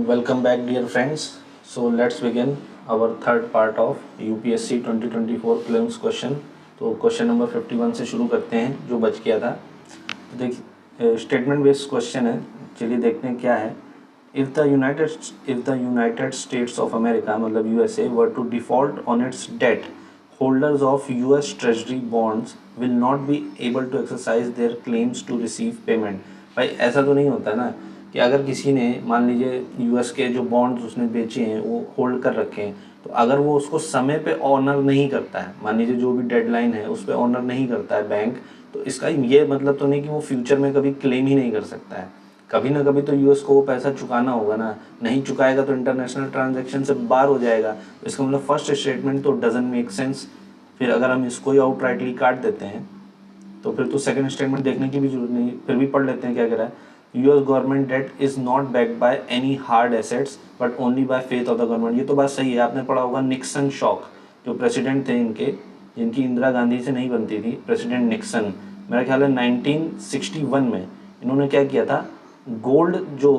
Welcome back, dear friends. So let's begin our third part of UPSC 2024 prelims question. तो question number 51 से शुरू करते हैं जो बच गया था। तो देखिए स्टेटमेंट बेस्ड क्वेश्चन है, चलिए देखते हैं क्या है। If the United States of America मतलब USA were to default on its debt, holders of US Treasury bonds will not be able to exercise their claims to receive payment। भाई ऐसा तो नहीं होता ना कि अगर किसी ने मान लीजिए US के जो बॉन्ड्स उसने बेचे हैं वो होल्ड कर रखे हैं, तो अगर वो उसको समय पे ऑनर नहीं करता है, मान लीजिए जो भी डेडलाइन है उस पर ऑनर नहीं करता है बैंक, तो इसका ये मतलब तो नहीं कि वो फ्यूचर में कभी क्लेम ही नहीं कर सकता है। कभी ना कभी तो यूएस को वो पैसा चुकाना होगा ना, नहीं चुकाएगा तो इंटरनेशनल ट्रांजैक्शन से बाहर हो जाएगा। तो इसका मतलब फर्स्ट स्टेटमेंट तो डजंट मेक सेंस। फिर अगर हम इसको ही आउटराइटली काट देते हैं तो फिर तो सेकंड स्टेटमेंट देखने की भी जरूरत नहीं। फिर भी पढ़ लेते हैं क्या कह रहा है। US government debt is not backed by any hard assets but only by faith of the government. ये तो बात सही है, आपने पढ़ा होगा निक्सन शॉक, जो प्रेसिडेंट थे इनके, जिनकी इंदिरा गांधी से नहीं बनती थी, प्रेसिडेंट निक्सन, मेरा ख्याल है 1961 में इन्होंने क्या किया था, गोल्ड जो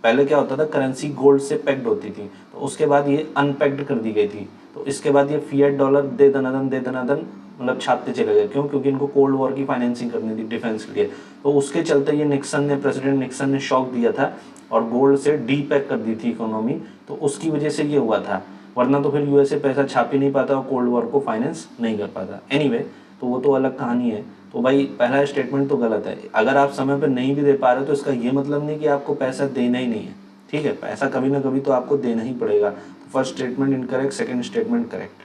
पहले क्या होता था करेंसी गोल्ड से पैक्ड होती थी, तो उसके बाद ये अनपैक्ड कर दी गई थी। तो इसके बाद ये फिएट डॉलर दे दनादन मतलब छापते चले गए। क्यों? क्योंकि इनको कोल्ड वॉर की फाइनेंसिंग करनी थी डिफेंस के लिए। तो उसके चलते ये प्रेसिडेंट निक्सन ने शॉक दिया था और गोल्ड से डीपैक कर दी थी इकोनॉमी, तो उसकी वजह से ये हुआ था। वरना तो फिर यूएसए पैसा छाप ही नहीं पाता और कोल्ड वॉर को फाइनेंस नहीं कर पाता। एनीवे, तो वो तो अलग कहानी है। तो भाई पहला स्टेटमेंट तो गलत है। अगर आप समय पर नहीं भी दे पा रहे तो इसका ये मतलब नहीं कि आपको पैसा देना ही नहीं है, ठीक है। पैसा कभी ना कभी तो आपको देना ही पड़ेगा। तो first statement incorrect, second statement correct,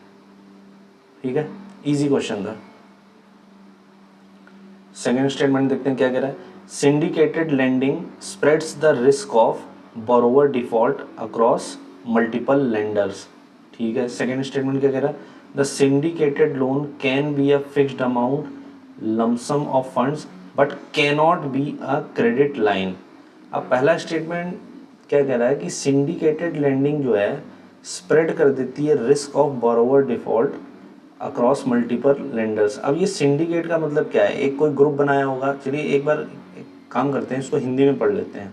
ठीक है। इजी क्वेश्चन था। सेकंड स्टेटमेंट देखते हैं क्या कह रहा है। Syndicated lending spreads the risk of borrower default across multiple lenders, ठीक है। सेकंड स्टेटमेंट क्या कह रहा है। The syndicated loan can be a fixed amount lump sum of funds but cannot be a credit line. अब पहला स्टेटमेंट क्या कह रहा है कि सिंडिकेटेड लेंडिंग जो है स्प्रेड कर देती है risk of borrower default across multiple lenders. अब ये सिंडिकेट का मतलब क्या है, एक कोई ग्रुप बनाया होगा। चलिए एक बार एक काम करते हैं, इसको हिंदी में पढ़ लेते हैं।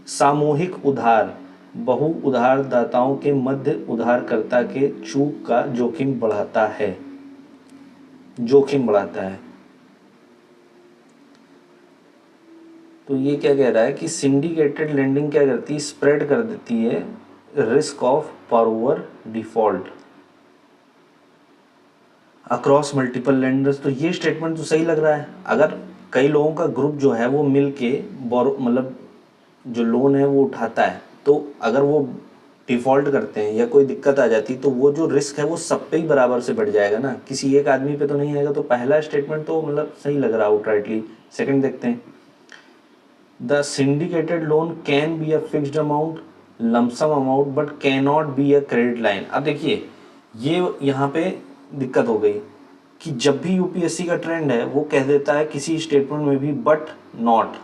सामूहिक उधार बहु उधारदाताओं के मध्य उधारकर्ता के चूक का जोखिम बढ़ाता है, जोखिम बढ़ाता है। तो ये क्या कह रहा है कि सिंडिकेटेड लेंडिंग क्या करती है, स्प्रेड कर देती है risk of borrower default across multiple lenders. तो ये स्टेटमेंट तो सही लग रहा है। अगर कई लोगों का ग्रुप जो है वो मिल के बोरो मतलब जो लोन है वो उठाता है, तो अगर वो डिफॉल्ट करते हैं या कोई दिक्कत आ जाती है तो वो जो रिस्क है वो सब पे ही बराबर से बढ़ जाएगा ना, किसी एक आदमी पे तो नहीं आएगा। तो पहला स्टेटमेंट तो मतलब सही लग रहा है आउटराइटली। सेकंड देखते हैं। The syndicated loan can be a fixed amount lump sum amount but can not be a credit line. अब देखिए ये यहाँ पे दिक्कत हो गई कि जब भी यूपीएससी का ट्रेंड है वो कह देता है किसी स्टेटमेंट में भी बट नॉट।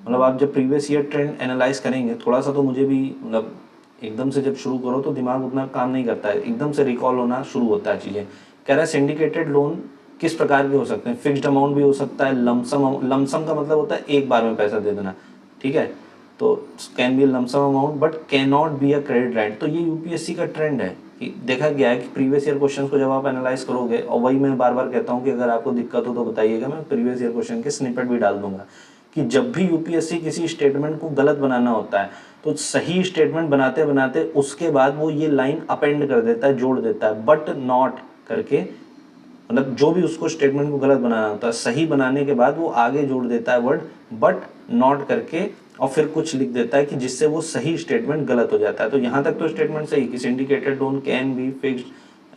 मतलब आप जब प्रीवियस ईयर ट्रेंड एनालाइज करेंगे थोड़ा सा, तो मुझे भी मतलब एकदम से जब शुरू करो तो दिमाग उतना काम नहीं करता है, एकदम से रिकॉल होना शुरू होता है चीज़ें। कह रहा है सिंडिकेटेड लोन किस प्रकार के हो सकते हैं, फिक्स्ड अमाउंट भी हो सकता है, लमसम का मतलब होता है एक बार में पैसा दे देना, ठीक है। तो can be lump sum amount but can not be a credit line. तो ये यूपीएससी का ट्रेंड है कि देखा गया है कि प्रीवियस ईयर क्वेश्चन को जब आप एनालाइज करोगे, और वही मैं बार बार कहता हूँ कि अगर आपको दिक्कत हो तो बताइएगा, मैं प्रीवियस ईयर क्वेश्चन के स्निपेट भी डाल दूंगा, कि जब भी यूपीएससी किसी स्टेटमेंट को गलत बनाना होता है तो सही स्टेटमेंट बनाते बनाते उसके बाद वो ये लाइन अपेंड कर देता है, जोड़ देता है, बट नॉट करके। मतलब जो भी उसको स्टेटमेंट को गलत बनाना होता है, सही बनाने के बाद वो आगे जोड़ देता है वर्ड बट नॉट करके, और फिर कुछ लिख देता है कि जिससे वो सही स्टेटमेंट गलत हो जाता है। तो यहाँ तक तो स्टेटमेंट सही कि syndicated loan can be fixed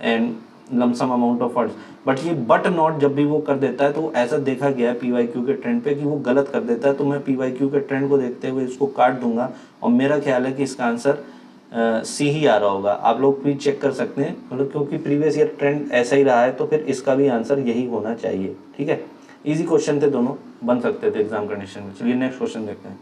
and lump sum amount of funds, but ये बट नॉट जब भी वो कर देता है तो ऐसा देखा गया है पीवाईक्यू के ट्रेंड पे कि वो गलत कर देता है। तो मैं पीवाईक्यू के ट्रेंड को देखते हुए इसको काट दूंगा और मेरा ख्याल है कि इसका आंसर सी ही आ रहा होगा। आप लोग भी चेक कर सकते हैं, मतलब क्योंकि प्रीवियस ईयर ट्रेंड ऐसा ही रहा है तो फिर इसका भी आंसर यही होना चाहिए, ठीक है। इजी क्वेश्चन थे, दोनों बन सकते थे एग्जाम कंडीशन में। चलिए नेक्स्ट क्वेश्चन देखते हैं।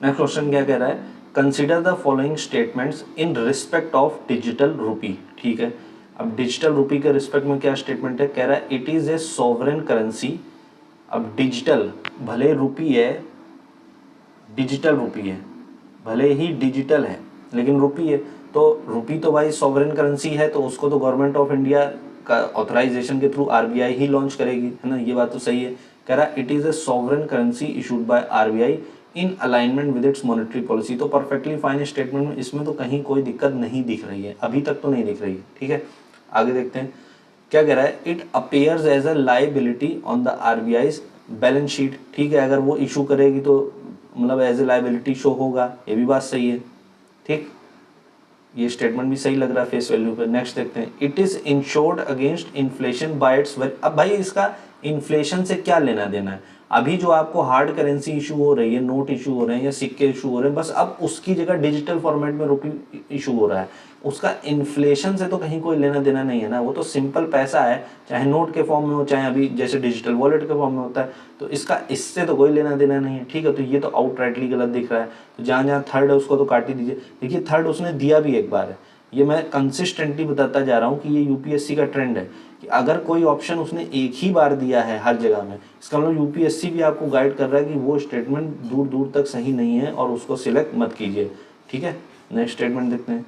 नेक्स्ट क्वेश्चन क्या कह रहा है, consider the following statements in respect of digital रूपी, ठीक है। अब डिजिटल रूपी के रिस्पेक्ट में क्या स्टेटमेंट है, कह रहा है it is a sovereign currency. अब डिजिटल भले रूपी है, डिजिटल रूपी है, भले ही डिजिटल है लेकिन रुपी है, तो रुपी तो भाई सॉवरेन करेंसी है, तो उसको तो गवर्नमेंट ऑफ इंडिया का ऑथराइजेशन के थ्रू आरबीआई ही लॉन्च करेगी, है ना, ये बात तो सही है। कह रहा it is a sovereign currency issued by RBI in alignment with its monetary policy. तो परफेक्टली फाइन स्टेटमेंट में इसमें तो कहीं कोई दिक्कत नहीं दिख रही है, अभी तक तो नहीं दिख रही है, ठीक है। आगे देखते हैं क्या कह रहा है, it appears as a liability on the RBI's balance sheet, ठीक है, अगर वो इशू करेगी तो मतलब एज ए लाइबिलिटी शो होगा, ये भी बात सही है, ठीक, ये स्टेटमेंट भी सही लग रहा है फेस वैल्यू पे। नेक्स्ट देखते हैं, it is insured against inflation bye it's. अब भाई इसका इन्फ्लेशन से क्या लेना देना है, अभी जो आपको हार्ड करेंसी इशू हो रही है, नोट इशू हो रहे हैं या सिक्के इशू हो रहे हैं, बस अब उसकी जगह डिजिटल फॉर्मेट में रुपी इशू हो रहा है, उसका इन्फ्लेशन से तो कहीं कोई लेना देना नहीं है ना, वो तो सिंपल पैसा है, चाहे नोट के फॉर्म में हो चाहे अभी जैसे डिजिटल वॉलेट के फॉर्म में होता है, तो इसका इससे तो कोई लेना देना नहीं है, ठीक है। तो ये तो आउटराइटली गलत दिख रहा है, तो जहाँ जहाँ थर्ड है उसको तो काट ही दीजिए। देखिए थर्ड उसने दिया भी एक बार है, ये मैं कंसिस्टेंटली बताता जा रहा हूँ कि ये यूपीएससी का ट्रेंड है कि अगर कोई ऑप्शन उसने एक ही बार दिया है हर जगह में, इसका मतलब यूपीएससी भी आपको गाइड कर रहा है कि वो स्टेटमेंट दूर दूर तक सही नहीं है और उसको सिलेक्ट मत कीजिए, ठीक है। नेक्स्ट स्टेटमेंट देखते हैं,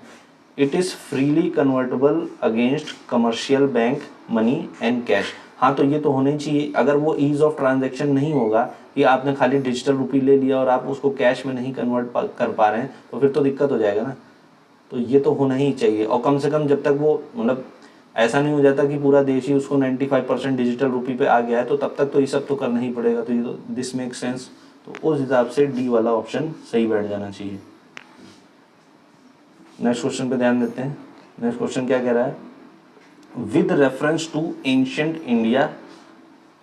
it is freely convertible against commercial bank money and cash. हाँ तो ये तो होना ही चाहिए, अगर वो ईज ऑफ ट्रांजेक्शन नहीं होगा कि आपने खाली डिजिटल रुपी ले लिया और आप उसको कैश में नहीं कन्वर्ट कर पा रहे हैं तो फिर तो दिक्कत हो जाएगा ना, तो ये तो होना ही चाहिए। और कम से कम जब तक वो मतलब ऐसा नहीं हो जाता कि पूरा देश ही उसको 95% डिजिटल रुपी पे आ गया है, तो तब तक तो ये सब तो करना ही पड़ेगा, तो ये तो दिस मेक सेंस, तो उस हिसाब से डी वाला ऑप्शन सही बैठ जाना चाहिए। नेक्स्ट क्वेश्चन पे ध्यान देते हैं। नेक्स्ट क्वेश्चन क्या कह रहा है, with reference to ancient India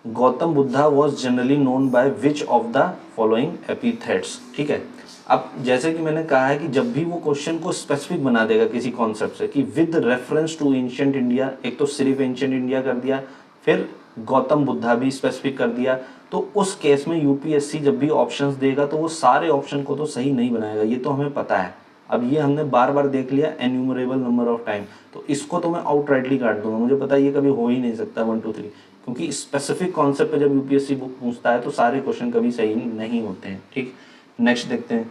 Gautam Buddha was generally known by which of the following epithets, ठीक है। अब जैसे कि मैंने कहा है कि जब भी वो क्वेश्चन को स्पेसिफिक बना देगा किसी कॉन्सेप्ट से कि with reference to ancient India, एक तो सिर्फ एंशिएंट इंडिया कर दिया, फिर गौतम बुद्धा भी स्पेसिफिक कर दिया, तो उस केस में यूपीएससी जब भी ऑप्शंस देगा तो वो सारे ऑप्शन को तो सही नहीं बनाएगा, ये तो हमें पता है। अब ये हमने बार बार देख लिया एन्यूमरेबल नंबर ऑफ टाइम, तो इसको तो मैं आउटराइटली काट दूंगा, मुझे पता है ये कभी हो ही नहीं सकता 1 2 3, क्योंकि स्पेसिफिक कॉन्सेप्ट पे जब यूपीएससी बुक पूछता है तो सारे क्वेश्चन कभी सही नहीं होते हैं, ठीक। नेक्स्ट देखते हैं,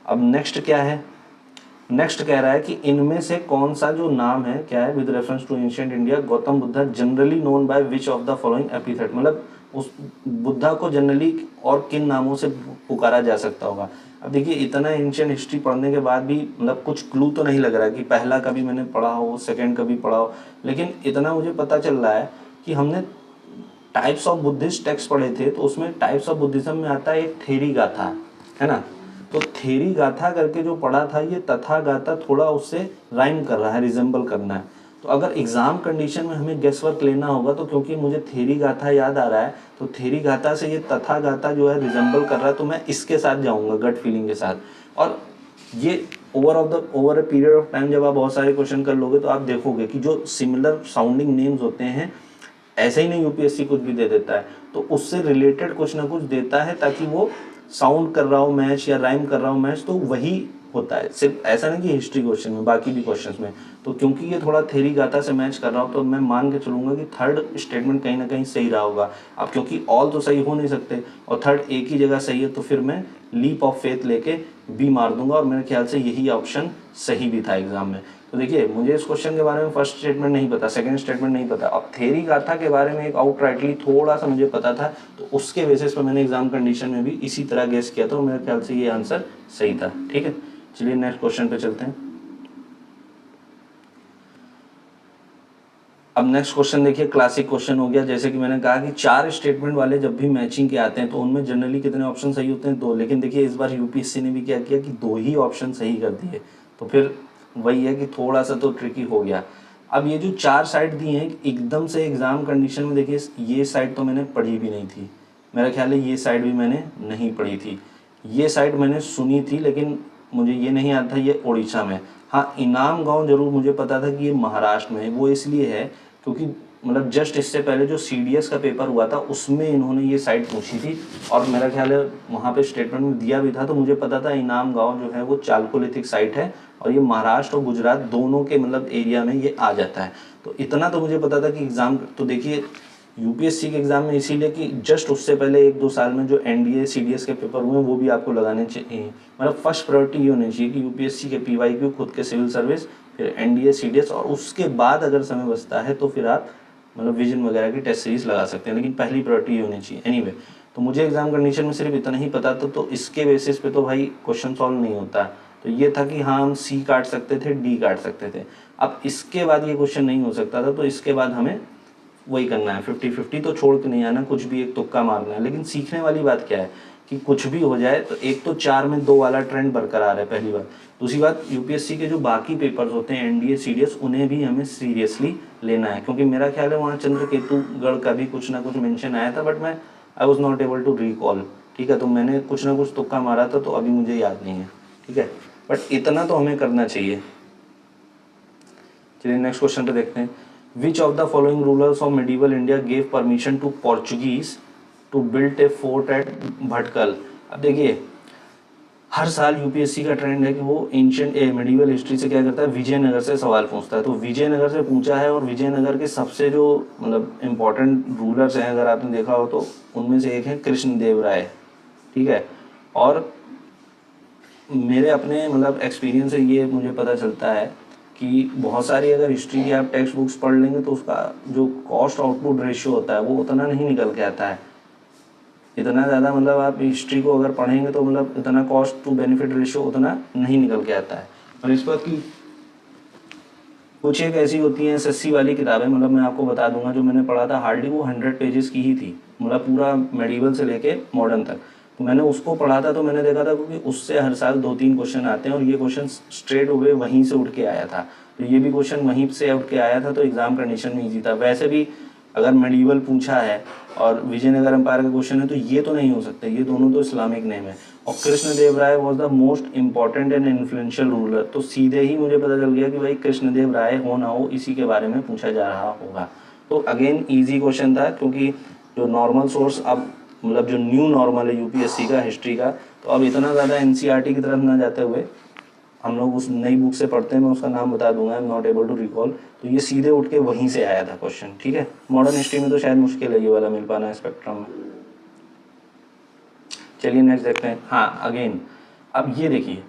अब नेक्स्ट क्या है, नेक्स्ट कह रहा है कि इनमें से कौन सा जो नाम है क्या है, with reference to ancient India Gautam Buddha generally known by which of the following epithet, मतलब उस बुद्धा को जनरली और किन नामों से पुकारा जा सकता होगा। अब देखिए इतना एंशिएंट हिस्ट्री पढ़ने के बाद भी मतलब कुछ क्लू तो नहीं लग रहा है कि पहला कभी मैंने पढ़ा हो, सेकंड कभी पढ़ा हो, लेकिन इतना मुझे पता चल रहा है कि हमने टाइप्स ऑफ बुद्धिस्ट टेक्स्ट पढ़े थे, तो उसमें टाइप्स ऑफ बुद्धिज्म में आता है एक थेरी गाथा, है ना, तो थेरी गाथा करके जो पढ़ा था, ये तथा गाथा थोड़ा उससे राइम कर रहा है, रिजेंबल करना है, तो अगर एग्जाम कंडीशन में हमें गेस वर्क लेना होगा तो क्योंकि मुझे थेरी गाथा याद आ रहा है, तो थेरी गाथा से ये तथा गाथा जो है रिजेंबल कर रहा है, तो मैं इसके साथ जाऊंगा गट फीलिंग के साथ। और ये over a period of time जब आप बहुत सारे क्वेश्चन कर लोगे तो आप देखोगे कि जो सिमिलर साउंडिंग नेम्स होते हैं, ऐसे ही नहीं यूपीएससी कुछ भी दे देता है, तो उससे रिलेटेड कुछ ना कुछ देता है ताकि वो साउंड कर रहा हो मैच या राइम कर रहा हो मैच, तो वही होता है, सिर्फ ऐसा नहीं कि हिस्ट्री क्वेश्चन में, बाकी भी क्वेश्चंस में। तो क्योंकि ये थोड़ा थेरी गाथा से मैच कर रहा हो तो मैं मान के चलूंगा कि थर्ड स्टेटमेंट कहीं ना कहीं सही रहा होगा। अब क्योंकि ऑल तो सही हो नहीं सकते और थर्ड एक ही जगह सही है, तो फिर मैं लीप ऑफ फेथ लेके बी मार दूंगा, और मेरे ख्याल से यही ऑप्शन सही भी था एग्जाम में। तो देखिए मुझे इस क्वेश्चन के बारे में फर्स्ट स्टेटमेंट नहीं पता, सेकंड स्टेटमेंट नहीं पता, अब थेरी गाथा के बारे में एक आउटराइटली थोड़ा सा मुझे पता था, तो उसके बेसिस पर मैंने एग्जाम कंडीशन में भी इसी तरह गेस किया था, मेरे ख्याल से ये आंसर सही था, ठीक है। चलिए नेक्स्ट क्वेश्चन पे चलते हैं। अब नेक्स्ट क्वेश्चन देखिए, क्लासिक क्वेश्चन हो गया, जैसे कि मैंने कहा कि 4 स्टेटमेंट वाले जब भी मैचिंग के आते हैं तो उनमें जनरली कितने ऑप्शन सही होते हैं, 2, लेकिन देखिए इस बार यूपीएससी ने भी क्या किया कि 2 ही ऑप्शन सही कर दिए, तो फिर वही है कि थोड़ा सा तो ट्रिकी हो गया। अब ये जो 4 साइड दिए हैं एकदम से एग्जाम कंडीशन में, देखिए ये साइड तो मैंने पढ़ी भी नहीं थी, मेरा ख्याल है ये साइड भी मैंने नहीं पढ़ी थी, ये साइड मैंने सुनी थी लेकिन मुझे ये नहीं याद था ये उड़ीसा में। हाँ इनाम गांव जरूर मुझे पता था कि ये महाराष्ट्र में है, वो इसलिए है क्योंकि मतलब जस्ट इससे पहले जो सीडीएस का पेपर हुआ था उसमें इन्होंने ये साइट पूछी थी, और मेरा ख्याल है वहाँ पे स्टेटमेंट में दिया भी था, तो मुझे पता था इनाम गांव जो है वो चालकोलिथिक साइट है और ये महाराष्ट्र और गुजरात दोनों के मतलब एरिया में ये आ जाता है। तो इतना तो मुझे पता था कि एग्जाम, तो देखिए यूपीएससी के एग्ज़ाम में, इसीलिए कि जस्ट उससे पहले 1-2 साल में जो एनडीए सीडीएस के पेपर हुए हैं वो भी आपको लगाने चाहिए। मतलब फर्स्ट प्रायोरिटी ये होनी चाहिए कि यूपीएससी के पीवाईक्यू, खुद के सिविल सर्विस, फिर एनडीए सीडीएस, और उसके बाद अगर समय बचता है तो फिर आप मतलब विजन वगैरह की टेस्ट सीरीज लगा सकते हैं, लेकिन पहली प्रायोरिटी ये होनी चाहिए। एनीवे, तो मुझे एग्जाम कंडीशन में सिर्फ इतना ही पता था, तो इसके बेसिस पे तो भाई क्वेश्चन सॉल्व नहीं होता। तो ये था कि हाँ, हम सी काट सकते थे, डी काट सकते थे। अब इसके बाद ये क्वेश्चन नहीं हो सकता था, तो इसके बाद हमें वही करना है, 50-50 तो छोड़ के नहीं आना, कुछ भी एक तुक्का मारना है। लेकिन सीखने वाली बात क्या है कि कुछ भी हो जाए तो एक तो 4 में 2 वाला ट्रेंड बरकरार है, पहली बात। दूसरी बात, यूपीएससी के जो बाकी पेपर्स होते हैं एनडीए सीडीएस, उन्हें भी हमें सीरियसली लेना है, क्योंकि मेरा ख्याल है वहाँ चंद्रकेतुगढ़ का भी कुछ ना कुछ मेंशन आया था, बट मैं I was not able to recall. ठीक है, तो मैंने कुछ ना कुछ तुक्का मारा था, तो अभी मुझे याद नहीं है। ठीक है, बट इतना तो हमें करना चाहिए। चलिए नेक्स्ट क्वेश्चन पे देखते हैं। Which of the following rulers of medieval India gave permission to Portuguese to build a fort at Bhatkal. अब देखिए, हर साल यूपीएससी का ट्रेंड है कि वो एंशियंट मिडिवल हिस्ट्री से क्या करता है, विजयनगर से सवाल पूछता है। तो विजयनगर से पूछा है, और विजयनगर के सबसे जो मतलब इम्पोर्टेंट रूलर्स हैं, अगर आपने देखा हो तो उनमें से एक है कृष्णदेव राय। ठीक है, और मेरे अपने मतलब एक्सपीरियंस से ये मुझे पता चलता है कि बहुत सारी अगर हिस्ट्री की आप टेक्स्ट बुक्स पढ़ लेंगे तो उसका जो कॉस्ट आउटपुट रेशियो होता है वो उतना नहीं निकल के आता है। इतना ज़्यादा मतलब आप हिस्ट्री को अगर पढ़ेंगे तो मतलब इतना कॉस्ट टू बेनिफिट रेशियो उतना नहीं निकल के आता है। और इस बात की कुछ एक ऐसी होती हैं एसएससी वाली किताबें, मतलब मैं आपको बता दूंगा, जो मैंने पढ़ा था हार्डली वो 100 पेजेस की ही थी, मतलब पूरा मेडिवल से लेके मॉडर्न तक। तो मैंने उसको पढ़ा था, तो मैंने देखा था क्योंकि उससे हर साल 2-3 क्वेश्चन आते हैं, और ये क्वेश्चन स्ट्रेट अवे वहीं से उठ के आया था। तो ये भी क्वेश्चन वहीं से उठ के आया था, तो एग्जाम कंडीशन में ईजी था। वैसे भी अगर मेडिवल पूछा है और विजयनगर एम्पायर का क्वेश्चन है तो ये तो नहीं हो सकते, ये दोनों तो इस्लामिक नेम है। और Krishnadeva Raya was the most important and influential ruler, तो सीधे ही मुझे पता चल गया कि भाई कृष्णदेव राय हो ना हो इसी के बारे में पूछा जा रहा होगा। तो अगेन ईजी क्वेश्चन था, क्योंकि जो नॉर्मल सोर्स अब मतलब जो न्यू नॉर्मल है यूपीएससी का हिस्ट्री का, तो अब इतना ज़्यादा एनसीईआरटी की तरफ ना जाते हुए हम लोग उस नई बुक से पढ़ते हैं, मैं उसका नाम बता दूंगा, I am not able to recall. तो ये सीधे उठ के वहीं से आया था क्वेश्चन। ठीक है, मॉडर्न हिस्ट्री में तो शायद मुश्किल है ये वाला मिल पाना स्पेक्ट्रम में। चलिए नेक्स्ट देखते हैं। हाँ अगेन, अब ये देखिए,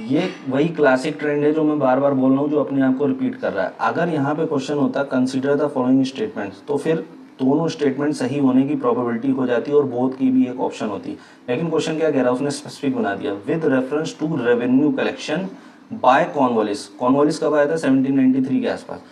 ये वही क्लासिक ट्रेंड है जो मैं बार बार बोल रहा हूँ, जो अपने आप को रिपीट कर रहा है। अगर यहाँ पे क्वेश्चन होता कंसीडर द फॉलोइंग स्टेटमेंट्स, तो फिर दोनों स्टेटमेंट सही होने की प्रोबेबिलिटी हो जाती है और बोथ की भी एक ऑप्शन होती। लेकिन क्वेश्चन क्या कह रहा है, उसने स्पेसिफिक बना दिया, with reference to revenue collection by Cornwallis. Cornwallis कब आया था, 1793 के आसपास,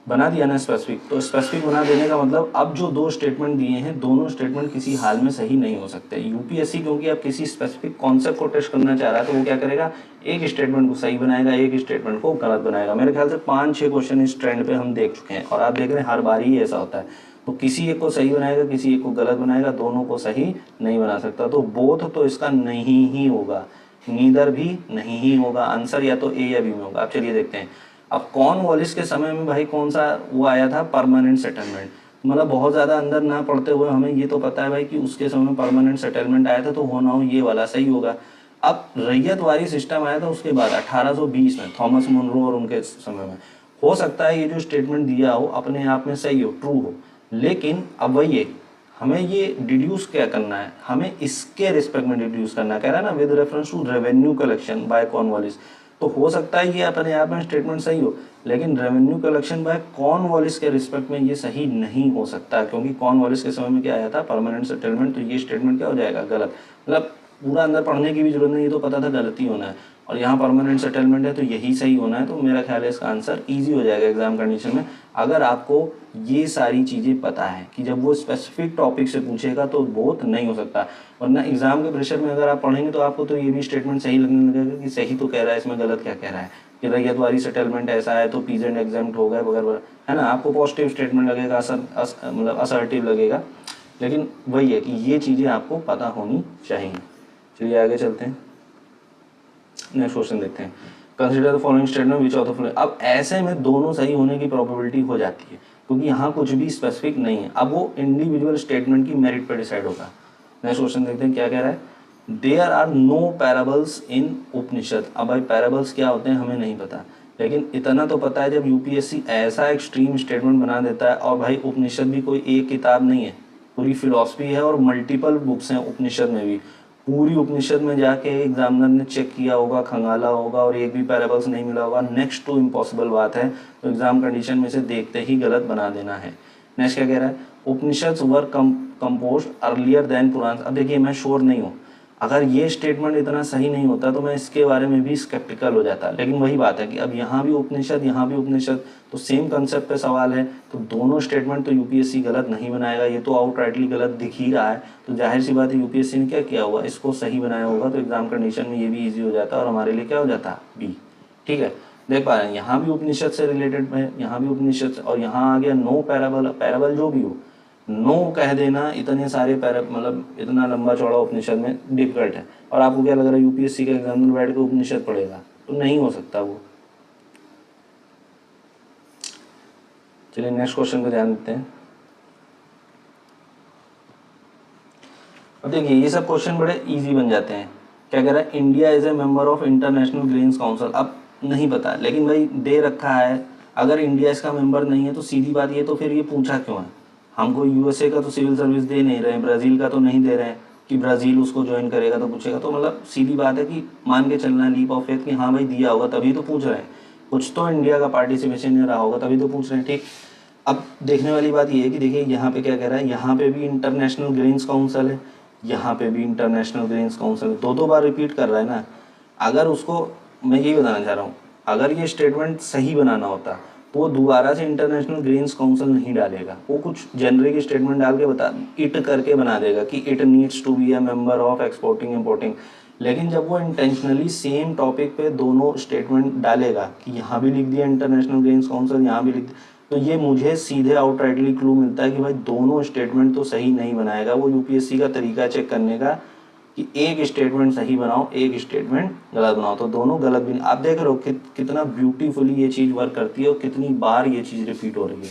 बना दिया ना स्पेसिफिक। तो स्पेसिफिक बना देने का मतलब अब जो दो स्टेटमेंट दिए हैं, दोनों स्टेटमेंट किसी हाल में सही नहीं हो सकते। यूपीएससी क्योंकि अब किसी स्पेसिफिक कॉन्सेप्ट को टेस्ट करना चाह रहा है, तो वो क्या करेगा, एक स्टेटमेंट को सही बनाएगा, एक स्टेटमेंट को गलत बनाएगा। मेरे ख्याल से 5-6 क्वेश्चन इस ट्रेंड पे हम देख चुके हैं, और आप देख रहे हैं हर बार ही ऐसा होता है। तो किसी एक को सही बनाएगा, किसी एक को गलत बनाएगा, दोनों को सही नहीं बना सकता। तो बोथ तो इसका नहीं ही होगा, नीदर भी नहीं ही होगा। आंसर या तो ए या बी में होगा। आप चलिए देखते हैं। अब कॉर्नवालिस के समय में भाई कौन सा वो आया था, परमानेंट सेटलमेंट। मतलब बहुत ज़्यादा अंदर ना पढ़ते हुए हमें ये तो पता है भाई कि उसके समय परमानेंट सेटलमेंट आया था, तो होना हो ये वाला सही होगा। अब रैयतवारी सिस्टम आया था उसके बाद 1820 में, थॉमस मुनरो और उनके समय में। हो सकता है ये जो स्टेटमेंट दिया हो अपने आप में सही हो, ट्रू हो, लेकिन अब वही है, हमें ये डिड्यूस क्या करना है, हमें इसके रिस्पेक्ट में डिड्यूस करना है। कह रहा है ना, with reference to revenue collection by Cornwallis. तो हो सकता है ये अपने आप में स्टेटमेंट सही हो, लेकिन रेवेन्यू कलेक्शन बाय कॉर्नवालिस के रिस्पेक्ट में ये सही नहीं हो सकता, क्योंकि कॉर्नवालिस के समय में क्या आया था, परमानेंट सेटलमेंट। तो ये स्टेटमेंट क्या हो जाएगा, गलत। मतलब पूरा अंदर पढ़ने की भी जरूरत नहीं, ये तो पता था गलती होना है, और यहाँ परमानेंट सेटलमेंट है तो यही सही होना है। तो मेरा ख्याल है इसका आंसर ईजी हो जाएगा एग्जाम कंडीशन में, अगर आपको ये सारी चीज़ें पता है कि जब वो स्पेसिफिक टॉपिक से पूछेगा तो बहुत नहीं हो सकता। वरना एग्जाम के प्रेशर में अगर आप पढ़ेंगे तो आपको तो ये भी स्टेटमेंट सही लगने लगेगा कि सही तो कह रहा है, इसमें गलत क्या कह रहा है, कि रैयतवारी सेटलमेंट ऐसा है तो पीजेंट एग्जाम्ट हो गए वगैरह, है ना। आपको पॉजिटिव स्टेटमेंट लगेगा, मतलब असर्टिव लगेगा, लेकिन वही है कि ये चीज़ें आपको पता होनी चाहिए। चलिए आगे चलते हैं, नेक्स्ट क्वेश्चन देखते हैं। Consider the following statement which of the following. अब ऐसे में दोनों सही होने की प्रोबेबिलिटी हो जाती है, क्योंकि यहाँ कुछ भी स्पेसिफिक नहीं है। अब वो इंडिविजुअल स्टेटमेंट की मेरिट पर डिसाइड होगा। नेक्स्ट क्वेश्चन देखते हैं क्या कह रहा है। देयर आर नो पैराबल्स इन उपनिषद। अब भाई पैराबल्स क्या होते हैं हमें नहीं पता। लेकिन इतना तो पता है, जब यूपीएससी ऐसा एक्सट्रीम स्टेटमेंट बना देता है, और भाई उपनिषद भी कोई एक किताब नहीं है, पूरी फिलॉसफी है और मल्टीपल बुक्स हैं उपनिषद में भी। पूरी उपनिषद में जाके एग्जामिनर ने चेक किया होगा, खंगाला होगा, और एक भी पैराबल्स नहीं मिला होगा, नेक्स्ट टू इम्पॉसिबल बात है, तो एग्जाम कंडीशन में से देखते ही गलत बना देना है। नेक्स्ट क्या कह रहा है, उपनिषद वर कंपोज्ड अर्लियर देन पुराण। अब देखिए मैं श्योर नहीं हूँ, अगर ये स्टेटमेंट इतना सही नहीं होता तो मैं इसके बारे में भी स्केप्टिकल हो जाता, लेकिन वही बात है कि अब यहाँ भी उपनिषद यहाँ भी उपनिषद, तो सेम कंसेप्ट पे सवाल है, तो दोनों स्टेटमेंट तो यूपीएससी गलत नहीं बनाएगा, ये तो आउटराइटली गलत दिख ही रहा है। तो जाहिर सी बात है यूपीएससी ने क्या किया होगा, इसको सही बनाया होगा, तो एग्जाम कंडीशन में ये भी ईजी हो जाता है और हमारे लिए क्या हो जाता, बी। ठीक है, देख पा रहे हैं यहाँ भी उपनिषद से रिलेटेड है, यहाँ भी उपनिषद, और यहाँ आ गया नो पैराबल। पैराबल जो भी हो, नो कह देना इतने सारे मतलब इतना लंबा चौड़ा उपनिषद में डिफिकल्ट है। और आपको क्या लग रहा है यूपीएससी के एग्जाम में बैठ के उपनिषद पढ़ेगा, तो नहीं हो सकता वो। चलिए नेक्स्ट क्वेश्चन पे ध्यान देते हैं। अब देखिए ये सब क्वेश्चन बड़े इजी बन जाते हैं। क्या कह रहा है, India is a member of international grains council. अब नहीं पता, लेकिन भाई दे रखा है, अगर इंडिया इसका मेंबर नहीं है तो सीधी बात ये, तो फिर ये पूछा क्यों है। हमको यूएसए का तो सिविल सर्विस दे नहीं रहे हैं, ब्राज़ील का तो नहीं दे रहे हैं कि ब्राज़ील उसको ज्वाइन करेगा तो पूछेगा, तो मतलब सीधी बात है कि मान के चलना है लीप ऑफ फेथ कि हाँ भाई दिया होगा तभी तो पूछ रहे हैं, कुछ तो इंडिया का पार्टिसिपेशन नहीं रहा होगा तभी तो पूछ रहे हैं। ठीक, अब देखने वाली बात ये है कि देखिए यहाँ पे क्या कह रहा है, यहाँ पे भी इंटरनेशनल ग्रीन्स काउंसिल है, यहाँ पे भी इंटरनेशनल ग्रीन्स काउंसिल है, दो बार रिपीट कर रहा है ना। अगर उसको, मैं यही बताना चाह रहा हूँ, अगर ये स्टेटमेंट सही बनाना होता तो वो दोबारा से इंटरनेशनल ग्रीन्स काउंसिल नहीं डालेगा, वो कुछ जेनरिक स्टेटमेंट डाल के बता, इट करके बना देगा कि it needs to be a member of exporting importing. लेकिन जब वो इंटेंशनली सेम टॉपिक पे दोनों स्टेटमेंट डालेगा कि यहाँ भी लिख दिया इंटरनेशनल ग्रीन्स काउंसिल, यहाँ भी लिख दिया, तो ये मुझे सीधे आउटराइटली क्लू मिलता है कि भाई दोनों स्टेटमेंट तो सही नहीं बनाएगा। वो यूपीएससी का तरीका चेक करने का कि एक स्टेटमेंट सही बनाओ, एक स्टेटमेंट गलत बनाओ, तो दोनों गलत भी नहीं। आप देख रहे हो कितना ब्यूटीफुली ये चीज़ वर्क करती है और कितनी बार ये चीज़ रिपीट हो रही है।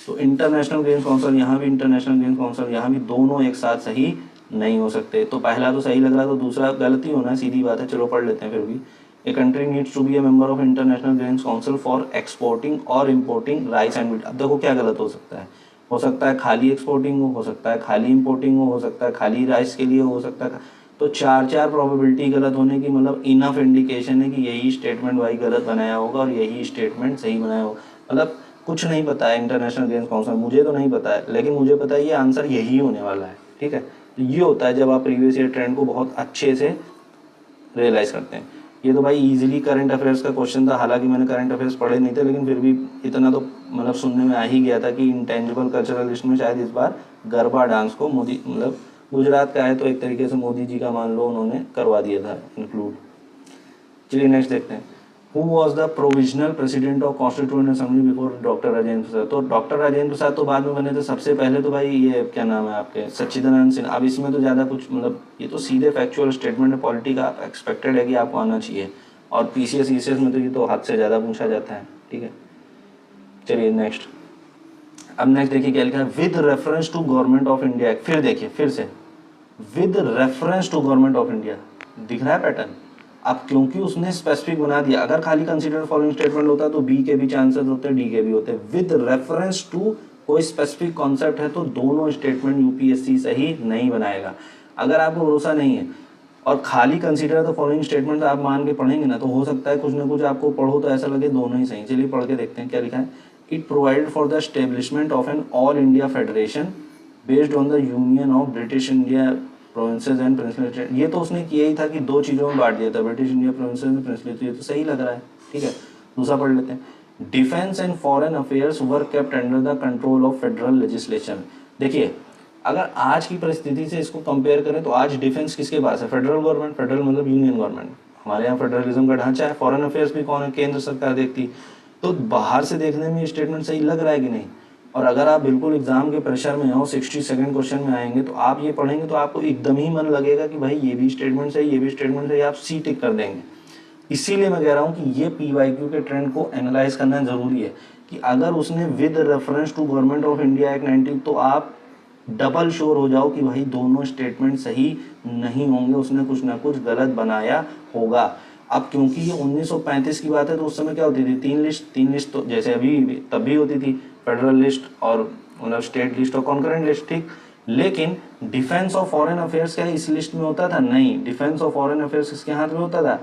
तो इंटरनेशनल ग्रीन्स काउंसिल यहाँ भी, इंटरनेशनल ग्रीन्स काउंसिल यहाँ भी, दोनों एक साथ सही नहीं हो सकते। तो पहला तो सही लग रहा है, तो दूसरा गलती होना है, सीधी बात है, चलो पढ़ लेते हैं फिर भी। A country needs to be a member of international grains council for exporting और इम्पोर्टिंग राइस एंड मीट। अब देखो क्या गलत हो सकता है खाली एक्सपोर्टिंग हो सकता है खाली इम्पोर्टिंग हो सकता है खाली राइस के लिए हो सकता है। तो चार प्रोबेबिलिटी गलत होने की मतलब इनफ इंडिकेशन है कि यही स्टेटमेंट भाई गलत बनाया होगा और यही स्टेटमेंट सही बनाया होगा। मतलब कुछ नहीं पता है इंटरनेशनल ग्रेन्स काउंसिल, मुझे तो नहीं पता है, लेकिन मुझे पता है ये आंसर यही होने वाला है। ठीक है, तो ये होता है जब आप प्रीवियस ईयर ट्रेंड को बहुत अच्छे से रियलाइज़ करते हैं। ये तो भाई इजीली करंट अफेयर्स का क्वेश्चन था, हालांकि मैंने करंट अफेयर्स पढ़े नहीं थे, लेकिन फिर भी इतना तो मतलब सुनने में आ ही गया था कि इंटेंजिबल कल्चरल लिस्ट में शायद इस बार गरबा डांस को मोदी, मतलब गुजरात का है तो एक तरीके से मोदी जी का मान लो, उन्होंने करवा दिया था इंक्लूड। चलिए नेक्स्ट देखते हैं। Who was the provisional president of constituent assembly before doctor Rajendra Prasad. तो डॉक्टर राजेंद्र प्रसाद तो बाद में बने थे, सबसे पहले तो भाई ये क्या नाम है आपके, सच्चिदानंद सिन्हा। अब इसमें तो ज़्यादा कुछ मतलब ये तो सीधे फैक्चुअल स्टेटमेंट है, पॉलिटी का एक्सपेक्टेड है कि आपको आना चाहिए, और पीसीएस ईसीएस में तो ये तो हद से ज़्यादा पूछा जाता है। ठीक है, चलिए नेक्स्ट। अब नेक्स्ट देखिए क्या लिखा है, with reference to government of India. फिर देखिए फिर से with reference to government of India, दिख रहा है पैटर्न। अब क्योंकि उसने स्पेसिफिक बना दिया, अगर खाली कंसीडर फॉलोइंग स्टेटमेंट होता तो बी के भी चांसेस होते, डी के भी होते। विद रेफरेंस टू कोई स्पेसिफिक कॉन्सेप्ट है तो दोनों स्टेटमेंट यूपीएससी सही नहीं बनाएगा। अगर आपको भरोसा नहीं है और खाली कंसीडर तो फॉलोइंग स्टेटमेंट आप मान के पढ़ेंगे ना, तो हो सकता है कुछ ना कुछ आपको पढ़ो तो ऐसा लगे दोनों ही सही। चलिए पढ़ के देखते हैं क्या लिखा है। It provided for the establishment of an all India federation based on the union of British India provinces and princely state. ये तो उसने किया ही था कि दो चीज़ों में बांट दिया था, British India provinces and princely, तो ये तो सही लग रहा है। ठीक है, दूसरा पढ़ लेते हैं। Defence and foreign affairs were kept under the control of federal legislation. देखिए अगर आज की परिस्थिति से इसको कंपेयर करें तो आज डिफेंस किसके पास है, फेडरल गवर्नमेंट। फेडरल मतलब यूनियन गवर्नमेंट, हमारे यहाँ फेडरलिज्म का ढांचा है। फॉरेन अफेयर्स भी कौन है, केंद्र सरकार देखती। तो बाहर से देखने में ये स्टेटमेंट सही लग रहा है कि नहीं। और अगर आप बिल्कुल एग्जाम के प्रेशर में हो, 62nd क्वेश्चन में आएंगे तो आप ये पढ़ेंगे तो आपको एकदम ही मन लगेगा कि भाई ये भी स्टेटमेंट सही, ये भी स्टेटमेंट सही, आप सी टिक कर देंगे। इसीलिए मैं कह रहा हूँ कि ये पीवाईक्यू के ट्रेंड को एनालाइज करना जरूरी है कि अगर उसने with reference to government of India act 19, तो आप डबल श्योर हो जाओ कि भाई दोनों स्टेटमेंट सही नहीं होंगे, उसने कुछ ना कुछ गलत बनाया होगा। अब क्योंकि ये 1935 की बात है तो उस समय क्या होती थी, तीन लिस्ट तो जैसे अभी तब भी होती थी, फेडरल लिस्ट और मतलब स्टेट लिस्ट और कॉन्करेंट लिस्ट, ठीक। लेकिन डिफेंस ऑफ फॉरेन अफेयर्स क्या इस लिस्ट में होता था? नहीं, डिफेंस ऑफ फॉरेन अफेयर्स किसके हाथ में होता था?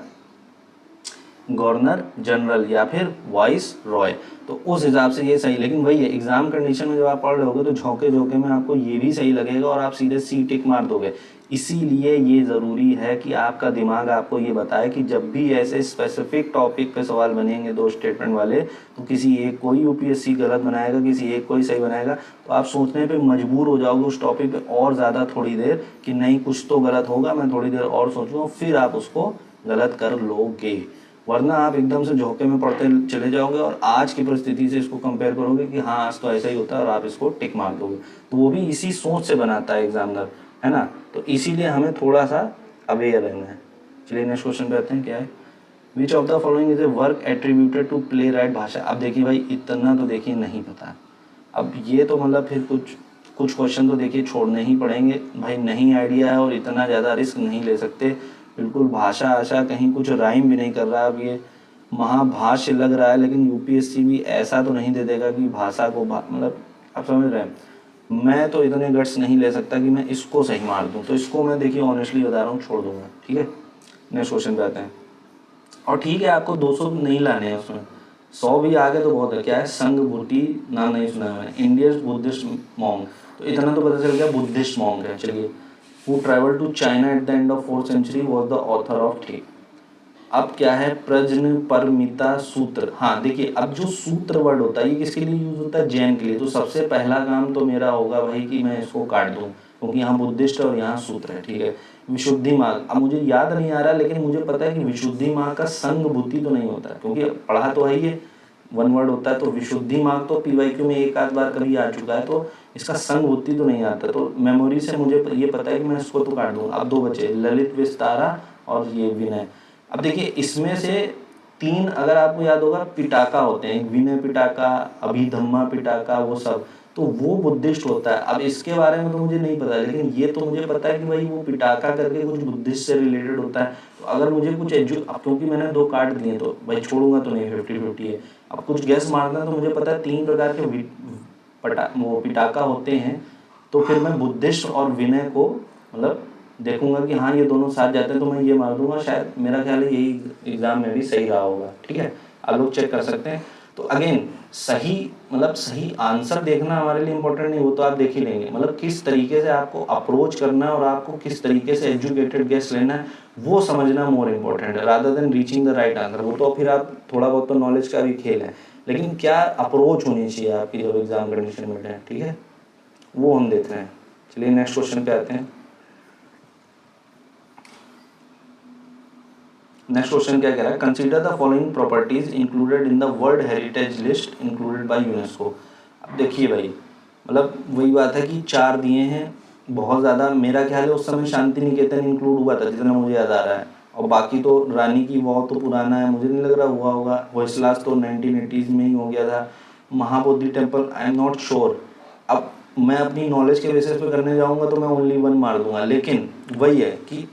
गवर्नर जनरल या फिर वाइस रॉय। तो उस हिसाब से ये सही, लेकिन वही है एग्जाम कंडीशन में जब आप पढ़ रहे होगे तो झोंके झोंके में आपको ये भी सही लगेगा और आप सीधे सी टिक मार दोगे। इसीलिए ये ज़रूरी है कि आपका दिमाग आपको ये बताए कि जब भी ऐसे स्पेसिफिक टॉपिक पे सवाल बनेंगे दो स्टेटमेंट वाले, तो किसी एक को ही यूपीएससी गलत बनाएगा, किसी एक को ही सही बनाएगा, तो आप सोचने पे मजबूर हो जाओगे उस टॉपिक पे और ज़्यादा थोड़ी देर कि नहीं कुछ तो गलत होगा, मैं थोड़ी देर और सोचूंगा, फिर आप उसको गलत कर लोगे। वरना आप एकदम से झोंके में पढ़ते चले जाओगे और आज की परिस्थिति से इसको कंपेयर करोगे कि हाँ आज तो ऐसा ही होता है और आप इसको टिक मार दोगे। तो वो भी इसी सोच से बनाता है एग्जामिनर, है ना। तो इसीलिए हमें थोड़ा सा अवेयर रहना है। चलिए नेक्स्ट क्वेश्चन पे आते हैं, क्या है? Which of the following is a work attributed to playwright Bhasa. अब देखिए भाई इतना तो देखिए नहीं पता, अब ये तो मतलब फिर कुछ क्वेश्चन तो देखिए छोड़ने ही पड़ेंगे भाई, नहीं आइडिया है और इतना ज़्यादा रिस्क नहीं ले सकते। बिल्कुल भाषा आशा कहीं कुछ राइम भी नहीं कर रहा। अब ये महाभाष्य लग रहा है, लेकिन यूपीएससी भी ऐसा तो नहीं दे देगा कि भाषा को मतलब आप समझ रहे हैं। मैं तो इतने गट्स नहीं ले सकता कि मैं इसको सही मार दूं, तो इसको मैं देखिए ऑनेस्टली बता रहा हूँ छोड़ दूंगा, ठीक है। नेक्स्ट क्वेश्चन पे आते हैं। और ठीक है आपको 200 नहीं लाने हैं उसमें, 100 भी आ गए तो बहुत है। क्या है? संघ भूति, नाम नहीं सुना मैंने, इंडियन बुद्धिस्ट मॉन्क, तो इतना तो पता चल गया बुद्धिस्ट मॉन्क है। चलिए, who travel to China at the end of 4th century was the author of, ठीक। अब क्या है? प्रज्न परमिता सूत्र। हाँ देखिए, अब जो सूत्र वर्ड होता है ये किसके लिए यूज होता है? जैन के लिए। तो सबसे पहला काम तो मेरा होगा भाई कि मैं इसको काट दूं, क्योंकि यहाँ बुद्धिस्ट और यहाँ सूत्र है, ठीक है। विशुद्धि मार्ग, अब मुझे याद नहीं आ रहा, लेकिन मुझे पता है कि विशुद्धि मार्ग का संग बुद्धि तो नहीं होता है, क्योंकि पढ़ा तो है ही है, वन वर्ड होता है। तो विशुद्धि मार्ग तो पीवाईक्यू में एक आध बार कभी आ चुका है, तो इसका संग बुद्धि तो नहीं आता। तो मेमोरी से मुझे ये पता है कि मैं इसको तो काट दूंगा। अब दो बचे, ललित विस्तारा और ये विनय। अब देखिए इसमें से 3 अगर आपको याद होगा पिटाका होते हैं, विनय पिटाका, अभिधम्मा पिटाका, वो सब, तो वो बुद्धिस्ट होता है। अब इसके बारे में तो मुझे नहीं पता, लेकिन ये तो मुझे पता है कि भाई वो पिटाका करके कुछ बुद्धिस्ट से रिलेटेड होता है। तो अगर मुझे कुछ अब क्योंकि मैंने 2 काट दिए तो भाई छोड़ूंगा तो नहीं, 50-50 है। अब कुछ गैस मारना, तो मुझे पता है 3 प्रकार के वो पिटाका होते हैं। तो फिर मैं बुद्धिस्ट और विनय को मतलब देखूंगा कि हाँ ये दोनों साथ जाते हैं, तो मैं ये मार दूंगा। शायद मेरा ख्याल है यही एग्जाम में भी सही रहा होगा, ठीक है। आप लोग चेक कर सकते हैं। तो अगेन सही मतलब सही आंसर देखना हमारे लिए इंपॉर्टेंट नहीं, वो तो आप देख ही लेंगे। मतलब किस तरीके से आपको अप्रोच करना है और आपको किस तरीके से एजुकेटेड गेस लेना है, वो समझना मोर इम्पोर्टेंट है rather than reaching the right answer. वो तो फिर आप थोड़ा बहुत तो नॉलेज का भी खेल है, लेकिन क्या अप्रोच होनी चाहिए आपकी जब एग्जाम कंडीशन में है, ठीक है, वो हम देख रहे हैं। चलिए नेक्स्ट क्वेश्चन पे आते हैं। नेक्स्ट क्वेश्चन क्या कह रहा है? Consider the following properties included in the world heritage list included by UNESCO. अब देखिए भाई, मतलब वही बात है कि 4 दिए हैं, बहुत ज़्यादा मेरा ख्याल है उस समय शांति निकेतन इंक्लूड हुआ था जितना मुझे याद आ रहा है, और बाकी तो रानी की वाव तो पुराना है, मुझे नहीं लग रहा हुआ होगा। होयसलास तो 1980s में ही हो गया था। Mahabodhi temple I am not sure. अब मैं अपनी नॉलेज के बेसिस पे करने जाऊँगा तो मैं ओनली 1 मार दूंगा, लेकिन वही है कि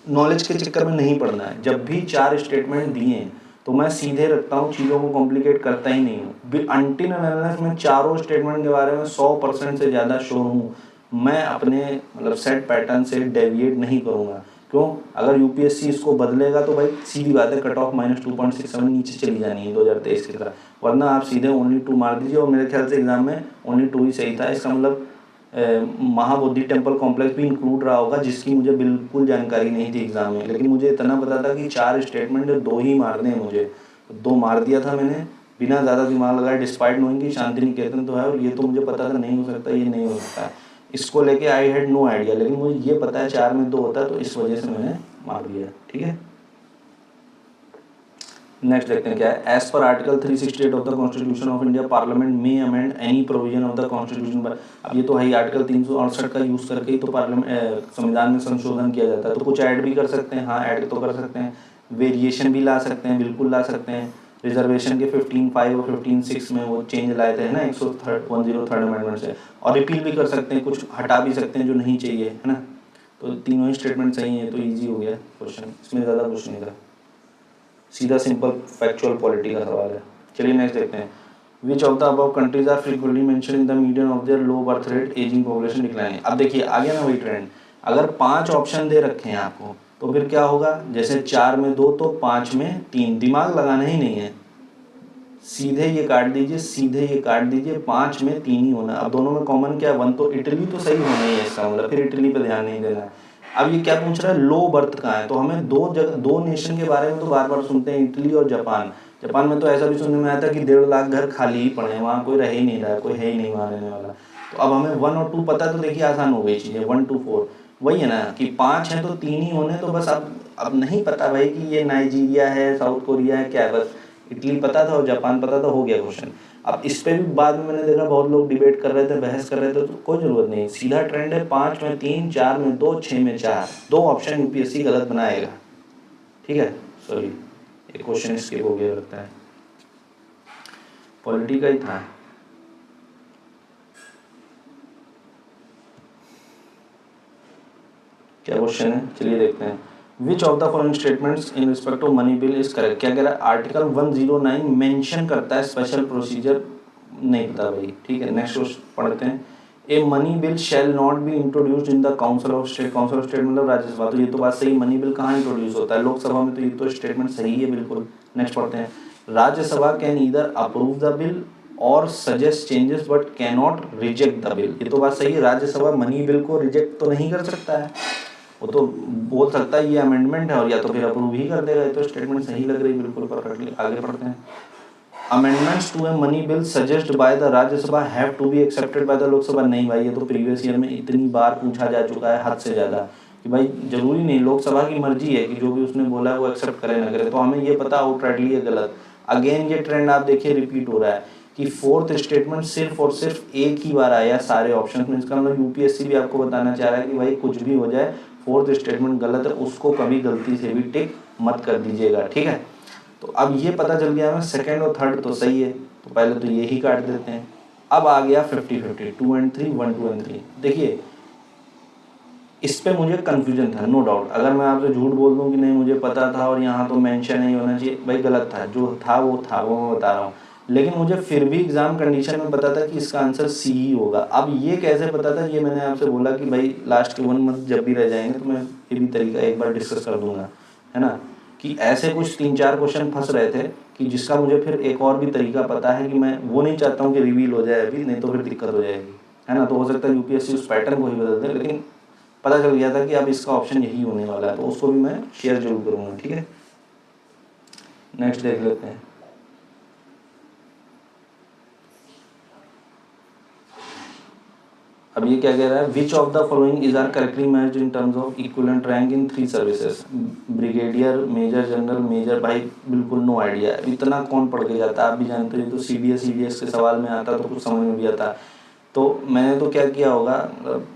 नॉलेज के चक्कर में नहीं पड़ना है। जब भी 4 स्टेटमेंट दिए हैं तो मैं सीधे रखता हूँ, चीज़ों को कॉम्प्लिकेट करता ही नहीं हूँ। अनटिल अनलेस मैं चारों स्टेटमेंट के बारे में 100% से ज़्यादा श्योर हूँ, मैं अपने मतलब सेट पैटर्न से डेविएट नहीं करूँगा। क्यों? अगर यूपीएससी इसको बदलेगा तो भाई सीधी बात है कट ऑफ -2.67 नीचे चली जानी है 2023 की तरह, वरना आप सीधे ओनली 2 मार दीजिए। और मेरे ख्याल से एग्जाम में ओनली 2 ही सही था। इसका मतलब महाबोधि टेम्पल कॉम्प्लेक्स भी इंक्लूड रहा होगा, जिसकी मुझे बिल्कुल जानकारी नहीं थी एग्जाम में, लेकिन मुझे इतना पता था कि 4 स्टेटमेंट 2 ही मारने हैं मुझे, 2 मार दिया था मैंने बिना ज़्यादा दिमाग लगाए, डिस्पाइट नोइंग कि शांति निकेतन तो है और ये तो मुझे पता था नहीं हो सकता, ये नहीं हो सकता है, इसको लेके आई हैड नो आइडिया, लेकिन मुझे ये पता है 4 में 2 होता है, तो इस वजह से मैंने मार दिया, ठीक है। नेक्स्ट देखते हैं क्या है। As per article 368 of the constitution of India, parliament में amend any provision of the constitution पर। अब ये तो है आर्टिकल 368 का यूज करके ही तो पार्लियामेंट संविधान में संशोधन किया जाता है, तो कुछ ऐड भी कर सकते हैं। हाँ ऐड तो कर सकते हैं, वेरिएशन भी ला सकते हैं, बिल्कुल ला सकते हैं। रिजर्वेशन के 15(5) और 15(6) में वो चेंज लाए थे ना 103rd अमेंडमेंट से, और रिपील भी कर सकते हैं, कुछ हटा भी सकते हैं जो नहीं चाहिए, है ना। तो तीनों ही स्टेटमेंट सही है, तो ईजी हो गया क्वेश्चन, इसमें ज़्यादा कुछ नहीं था। सीधा सिंपल फैक्चुअल पॉलिटी का सवाल है। चलिए नेक्स्ट देखते हैं। Which of the above countries are frequently mention in the median of their low birth rate, ageing population declining. अब देखिए आ गया ना वही ट्रेंड, अगर 5 ऑप्शन दे रखे हैं आपको तो फिर क्या होगा, जैसे 4 में 2 तो 5 में 3, दिमाग लगाना ही नहीं है, सीधे ये काट दीजिए, सीधे ये काट दीजिए, 5 में 3 ही होना। अब दोनों में कॉमन क्या है, 1, तो इटली तो सही होना ही है, इसका मतलब फिर इटली पे ध्यान नहीं देना है। अब ये क्या पूछ रहा है, लो बर्थ कहाँ है, तो हमें दो नेशन के बारे में तो बार बार सुनते हैं, इटली और जापान। जापान में तो ऐसा भी सुनने में आया था कि 1.5 लाख घर खाली ही पड़े हैं, वहाँ कोई रह ही नहीं रहा है, कोई है ही नहीं वहाँ रहने वाला। तो अब हमें 1 और 2 पता, तो देखिए आसान हो गई चीज़ें, 1 2 4 वही है ना कि 5 हैं तो 3 ही होने, तो बस अब नहीं पता भाई कि ये नाइजीरिया है, साउथ कोरिया है, क्या है, बस इटली पता था और जापान पता था, हो गया क्वेश्चन। अब इस पे भी बाद में मैंने देखा बहुत लोग डिबेट कर रहे थे, बहस कर रहे थे, तो कोई जरूरत नहीं, सीधा ट्रेंड है, 5 में 3, 4 में 2, 6 में 4, 2 ऑप्शन यूपीएससी गलत बनाएगा। ठीक है, सॉरी एक क्वेश्चन स्किप हो गया लगता है, पॉलिटी का ही था। क्या क्वेश्चन है, चलिए देखते हैं। Which of the following statements in respect of money bill is correct. क्या कह रहा है, आर्टिकल 109 मेंशन करता है स्पेशल प्रोसीजर, नहीं पता भाई। ठीक है, नेक्स्ट क्वेश्चन पढ़ते हैं। A money bill shall not be introduced in the council of state. Council of state मतलब राज्यसभा, तो ये तो बात सही, मनी बिल कहाँ इंट्रोड्यूस होता है, लोकसभा में, तो ये तो स्टेटमेंट सही है बिल्कुल। नेक्स्ट पढ़ते हैं। Rajya Sabha can either approve the bill और suggest changes but can not reject the bill. ये तो बात सही है, राज्यसभा मनी बिल को रिजेक्ट तो नहीं कर सकता है, वो तो बोल सकता है ये अमेंडमेंट है, और या तो फिर अप्रूव ही कर देगा। ये तो स्टेटमेंट सही लग रही है बिल्कुल परफेक्टली। आगे पढ़ते हैं। Amendments to a money bill suggest by the Rajya Sabha have to be accepted by the Lok Sabha. नहीं भाई, ये तो प्रीवियस ईयर में इतनी बार पूछा जा चुका है, हद से ज़्यादा, कि भाई जरूरी नहीं, लोकसभा की मर्जी है कि जो भी उसने बोला है वो एक्सेप्ट करे ना करे, तो हमें ये पता आउटराइटली है गलत। अगेन ये ट्रेंड आप देखिए रिपीट हो रहा है कि फोर्थ स्टेटमेंट सिर्फ और सिर्फ एक ही बार आया सारे ऑप्शन में। इसका मतलब यूपीएससी भी आपको बताना चाह रहा है कि भाई कुछ भी हो जाए, फोर्थ स्टेटमेंट गलत है, उसको कभी गलती से भी टिक मत कर दीजिएगा। ठीक है, तो अब ये पता चल गया हमें सेकंड और थर्ड तो सही है, तो पहले तो ये ही काट देते हैं। अब आ गया 50-50, 2 एंड 3, 1 2 एंड 3। देखिए इस पे मुझे कंफ्यूजन था, नो डाउट। अगर मैं आपसे झूठ बोल दूं कि नहीं मुझे पता था और यहाँ तो मेंशन नहीं होना चाहिए, भाई गलत था, जो था वो मैं बता रहा हूँ। लेकिन मुझे फिर भी एग्जाम कंडीशन में पता था कि इसका आंसर सी ही होगा। अब ये कैसे पता था, ये मैंने आपसे बोला कि भाई लास्ट के 1 मंथ जब भी रह जाएंगे तो मैं ये भी तरीका एक बार डिस्कस कर दूंगा, है ना, कि ऐसे कुछ 3-4 क्वेश्चन फंस रहे थे कि जिसका मुझे फिर एक और भी तरीका पता है कि मैं वो नहीं चाहता हूँ कि रिवील हो जाए अभी, नहीं तो फिर दिक्कत हो जाएगी, है ना। तो हो सकता है यूपीएससी उस पैटर्न को ही बदल दे, लेकिन पता चल गया था कि अब इसका ऑप्शन यही होने वाला है, तो उसको भी मैं शेयर जरूर करूंगा। ठीक है, नेक्स्ट देख लेते हैं। अब ये क्या कह रहा है, which of the following is are correctly matched in terms of equivalent rank in 3 services. Brigadier, major general, major, भाई बिल्कुल नो आइडिया, इतना कौन पढ़ के जाता है, आप भी जानते हैं, तो सीडीएस के सवाल में आता तो कुछ समझ में भी आता। तो मैंने तो क्या किया होगा,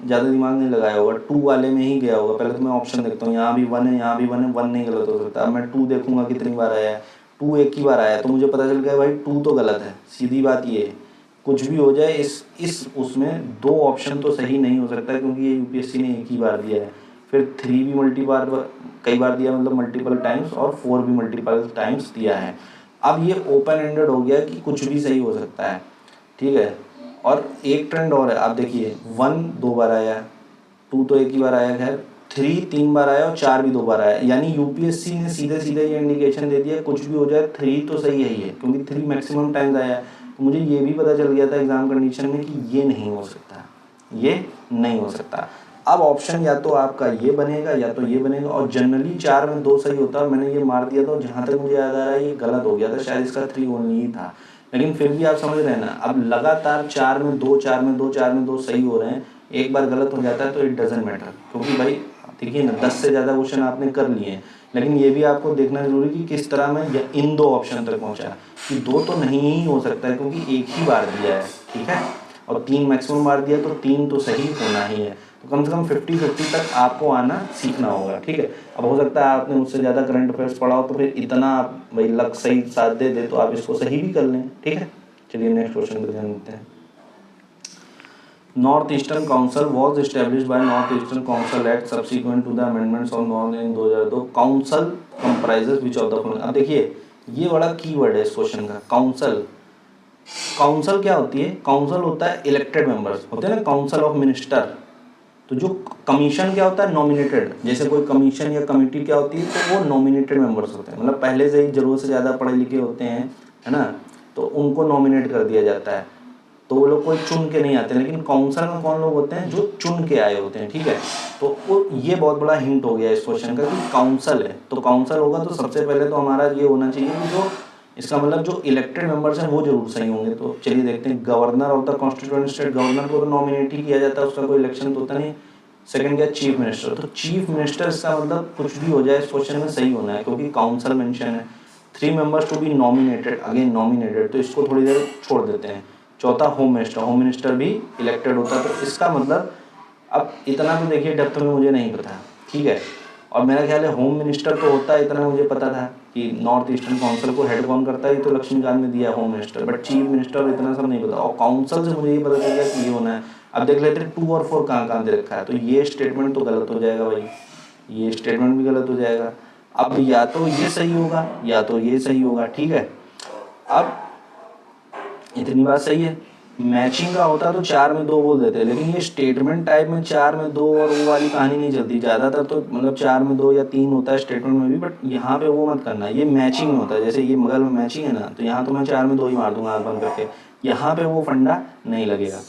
ज़्यादा दिमाग नहीं लगाया होगा, 2 वाले में ही गया होगा। पहले तो मैं ऑप्शन देखता हूँ, यहाँ भी 1 है, यहाँ भी 1 है, 1 नहीं गलत हो सकता। अब मैं 2 देखूंगा कितनी बार आया है, 2 एक ही बार आया, तो मुझे पता चल गया भाई 2 तो गलत है, सीधी बात ये है। कुछ भी हो जाए इस उसमें 2 ऑप्शन तो सही नहीं हो सकता, क्योंकि ये यूपीएससी ने एक ही बार दिया है। फिर 3 भी कई बार दिया, मतलब मल्टीपल टाइम्स, और 4 भी मल्टीपल टाइम्स दिया है। अब ये ओपन एंडेड हो गया कि कुछ भी सही हो सकता है। ठीक है, और एक ट्रेंड और है, आप देखिए 1 2 बार आया, 2 तो एक ही बार आया है, 3 3 बार आया और 4 भी 2 बार आया। यानी यूपीएससी ने सीधे सीधे ये इंडिकेशन दे दिया कुछ भी हो जाए 3 तो सही है, क्योंकि 3 मैक्सिमम टाइम्स आया है। तो मुझे ये भी पता चल गया था एग्जाम कंडीशन में कि ये नहीं हो सकता, ये नहीं हो सकता। अब ऑप्शन या तो आपका ये बनेगा या तो ये बनेगा, और जनरली 4 में 2 सही होता है। मैंने ये मार दिया था, जहाँ तक मुझे याद आ रहा है ये गलत हो गया था, शायद इसका 3 ओनली ही था। लेकिन फिर भी आप समझ रहे हैं ना, अब लगातार 4 में 2, 4 में 2, 4 में 2 सही हो रहे हैं, एक बार गलत हो जाता है तो इट डजंट मैटर, क्योंकि भाई देखिए ना 10 से ज़्यादा क्वेश्चन आपने कर लिए हैं। लेकिन ये भी आपको देखना जरूरी कि किस तरह में इन 2 ऑप्शन तक पहुंचा, कि 2 तो नहीं ही हो सकता है क्योंकि एक ही बार दिया है। ठीक है, और 3 मैक्सिमम बार दिया तो 3 तो सही होना ही है। तो कम से कम 50-50 तक आपको आना सीखना होगा। ठीक है, अब हो सकता है आपने मुझसे ज़्यादा करंट अफेयर्स पढ़ा हो, तो फिर इतना भाई लक सही साथ दे दे तो आप इसको सही भी कर लें। ठीक है, चलिए नेक्स्ट क्वेश्चन पर ध्यान देते हैं। North Eastern Council was establish by North Eastern Council Act subsequent to the amendments of North in 2002। Council comprises which of the following. अब देखिए ये बड़ा कीवर्ड है इस क्वेश्चन का, काउंसिल। काउंसिल क्या होती है? काउंसिल होता है इलेक्टेड मेंबर्स होते हैं ना, काउंसिल ऑफ मिनिस्टर। तो जो कमीशन क्या होता है? नॉमिनेटेड। जैसे कोई कमीशन या कमेटी क्या होती है, तो वो नॉमिनेटेड मेंबर्स होते हैं, मतलब पहले से ही जरूरत से ज़्यादा पढ़े लिखे होते हैं, है ना, तो उनको नॉमिनेट कर दिया जाता है, तो वो लोग कोई चुन के नहीं आते। लेकिन काउंसिल में कौन लोग होते हैं? जो चुन के आए होते हैं, ठीक है। तो वो ये बहुत बड़ा हिंट हो गया इस क्वेश्चन का कि काउंसिल है, तो काउंसिल होगा तो सबसे पहले तो हमारा ये होना चाहिए कि जो इसका मतलब जो इलेक्टेड मेंबर्स हैं वो जरूर सही होंगे। तो चलिए देखते हैं, governor of the constituent state, governor को तो नॉमिनेट ही किया जाता है, उसका कोई इलेक्शन तो होता नहीं। सेकंड क्या? Chief minister. तो चीफ मिनिस्टर इसका मतलब कुछ भी हो जाए इस क्वेश्चन में सही होना है, क्योंकि काउंसिल मेंशन है। 3 members to be nominated, again nominated, तो इसको थोड़ी देर छोड़ देते हैं। चौथा होम मिनिस्टर, होम मिनिस्टर भी इलेक्टेड होता है, तो इसका मतलब अब इतना तो देखिए डेप्थ में मुझे नहीं पता, ठीक है। और मेरा ख्याल है होम मिनिस्टर तो होता है, इतना मुझे पता था कि नॉर्थ ईस्टर्न काउंसिल को हेड कौन करता है, ये तो लक्ष्मीकांत ने दिया home minister, but chief minister इतना सब नहीं पता। और काउंसिल से मुझे ये पता चल गया कि ये होना है। अब देख लेते हैं 2 और 4 कहाँ कहाँ दे रखा है, तो ये स्टेटमेंट तो गलत हो जाएगा भाई, ये स्टेटमेंट भी गलत हो जाएगा। अब या तो ये सही होगा या तो ये सही होगा, ठीक है। अब इतनी बात सही है, मैचिंग का होता तो 4 में 2 बोल देते, लेकिन ये स्टेटमेंट टाइप में 4 में 2 और वो वाली कहानी नहीं चलती। ज़्यादातर तो मतलब 4 में 2 या 3 होता है स्टेटमेंट में भी, बट यहाँ पे वो मत करना, ये मैचिंग में होता है। जैसे ये मगल में मैचिंग है ना, तो यहाँ तो मैं 4 में 2 ही मार दूंगा आँख बंद करके, यहाँ पे वो फंडा नहीं लगेगा।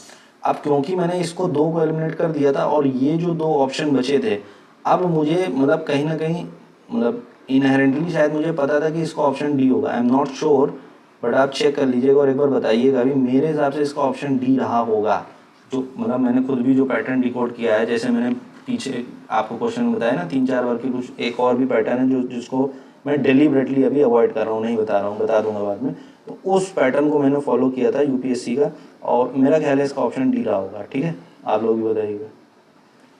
अब क्योंकि मैंने इसको 2 को एलिमिनेट कर दिया था और ये जो 2 ऑप्शन बचे थे, अब मुझे मतलब कहीं ना कहीं मतलब इनहेरेंटली शायद मुझे पता था कि इसका ऑप्शन डी होगा। आई एम नॉट श्योर, बट आप चेक कर लीजिएगा और एक बार बताइएगा। अभी मेरे हिसाब से इसका ऑप्शन डी रहा होगा, जो मतलब मैंने खुद भी जो पैटर्न डिकोड किया है, जैसे मैंने पीछे आपको क्वेश्चन बताया ना 3-4 बार की, कुछ एक और भी पैटर्न है जो जिसको मैं डिलीबरेटली अभी अवॉइड कर रहा हूँ, नहीं बता रहा हूँ, बता दूंगा बाद में। तो उस पैटर्न को मैंने फॉलो किया था यूपीएससी का, और मेरा ख्याल है इसका ऑप्शन डी रहा होगा, ठीक है। आप लोग भी बताइएगा।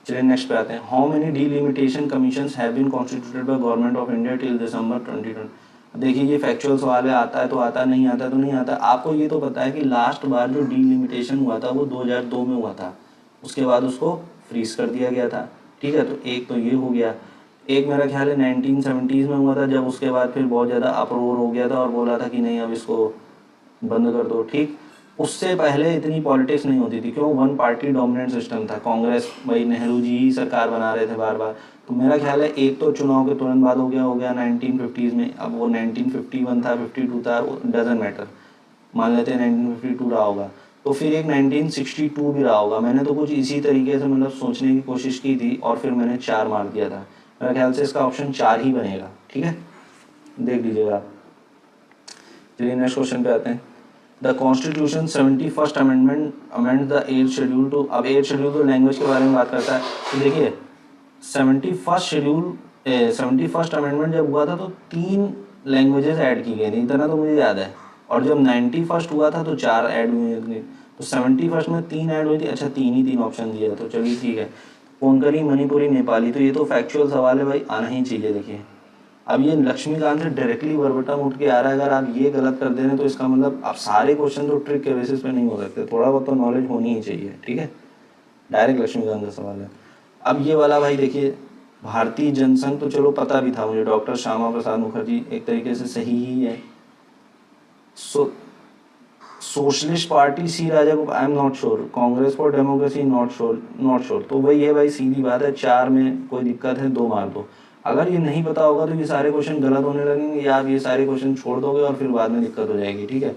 चलिए नेक्स्ट पे आते हैं। How many delimitation commissions have been constituted by government of India till December 2020। देखिए ये फैक्चुअल सवाल है, आता है तो आता, नहीं आता तो नहीं आता। आपको ये तो पता है कि लास्ट बार जो डिलिमिटेशन हुआ था वो 2002 में हुआ था, उसके बाद उसको फ्रीज कर दिया गया था, ठीक है। तो एक तो ये हो गया। एक मेरा ख्याल है 1970s में हुआ था, जब उसके बाद फिर बहुत ज़्यादा अप्रोर हो गया था और बोला था कि नहीं अब इसको बंद कर दो, ठीक। उससे पहले इतनी पॉलिटिक्स नहीं होती थी, क्यों? 1 पार्टी डोमिनेंट सिस्टम था, कांग्रेस भाई नेहरू जी ही सरकार बना रहे थे बार बार। तो मेरा ख्याल है एक तो चुनाव के तुरंत बाद हो गया 1950s में। अब वो 1951 था, 52 था, डजेंट मैटर, मान लेते हैं 1952 रहा होगा। तो फिर एक 1962 भी रहा होगा। मैंने तो कुछ इसी तरीके से मतलब सोचने की कोशिश की थी और फिर मैंने 4 मार दिया था। मेरा ख्याल से इसका ऑप्शन 4 ही बनेगा, ठीक है, देख लीजिएगा आप। चलिए नेक्स्ट क्वेश्चन पे आते हैं। The constitution 71st amendment amend the 8th schedule to. अब 8th शेड्यूल तो लैंग्वेज के बारे में बात करता है। तो देखिए 71st अमेंडमेंट जब हुआ था तो 3 लैंग्वेजेस ऐड की गई थी, इतना तो मुझे याद है। और जब 91st हुआ था तो 4 ऐड हुई थी। तो 71st में 3 ऐड हुई थी, अच्छा 3 ऑप्शन दिया, तो चलिए ठीक है। कोंकणी, मणिपुरी, नेपाली, तो ये तो फैक्चुअल सवाल है भाई, आना ही चाहिए। देखिए अब ये लक्ष्मीकांत से डायरेक्टली वर्बटम उठ के आ रहा है, अगर आप ये गलत कर दे रहे हैं तो इसका मतलब आप सारे क्वेश्चन तो ट्रिक के बेसिस पे नहीं हो सकते, थोड़ा बहुत तो नॉलेज होनी ही चाहिए, ठीक है। डायरेक्ट लक्ष्मीकांत का सवाल है। अब ये वाला भाई देखिए, भारतीय जनसंघ तो चलो पता भी था मुझे, डॉक्टर श्यामा प्रसाद मुखर्जी एक तरीके से सही ही है। सोशलिस्ट पार्टी सी राजा को आई am not sure, Congress for democracy not sure. तो वही है भाई, सीधी बात है, 4 में कोई दिक्कत है, 2 मार दो। अगर ये नहीं पता होगा तो ये सारे क्वेश्चन गलत होने लगेंगे, या आप ये सारे क्वेश्चन छोड़ दोगे और फिर बाद में दिक्कत हो जाएगी, ठीक है।